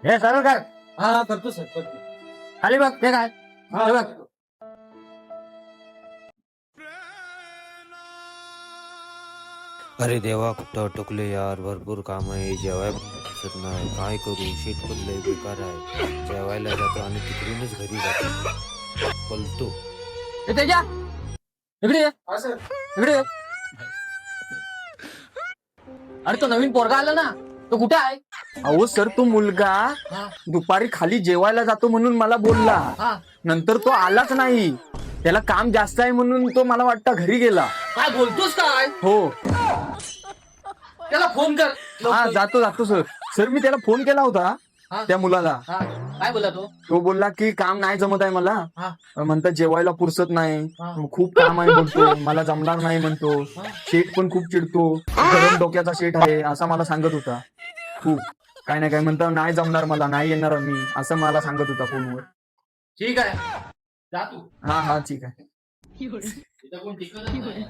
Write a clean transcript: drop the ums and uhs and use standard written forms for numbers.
हे सरळ कर. हा करतो सर करतो. खाली बघ ते काय. हा हे बघ. अरे देवा कुठं अटकले यार, भरपूर काम आहे, जेवाय दिसत नाही, काय करू, शीट पण लय बेकार आहे, जेवायला जातो आणि तिकडूनच घरी जातो, पलतो. हे तेजा इकडे ये. हा सर. इकडे ये. अरे तो नवीन पोरगा आला ना, तो कुठे आहे? अहो सर, तो मुलगा हा, दुपारी खाली जेवायला जातो म्हणून मला बोलला. हा. नंतर तो आलाच नाही. त्याला काम जास्त आहे म्हणून तो मला वाटतं घरी गेला. काय बोलतोस काय? हो. त्याला फोन कर. हा जातो सर. सर मी त्याला फोन केला होता हा. त्या मुलाला. हा, काय बोला तो? तो बोलला की काम नाही जमत आहे मला. हा. म्हणतात जेवायला पुरसत नाही. हा. खूप काम आहे म्हणतो. मला जमणार नाही म्हणतो. शेठ पण खूप चिडतो. गरम डोक्याचा शेठ आहे असं मला सांगत होता. खूप काय नाही काय म्हणता, नाही जमणार मला, नाही येणार मी असं मला सांगत होता फोनवर. ठीक आहे, जा तू. हा ठीक आहे. इथं कोण टिकतच नाही.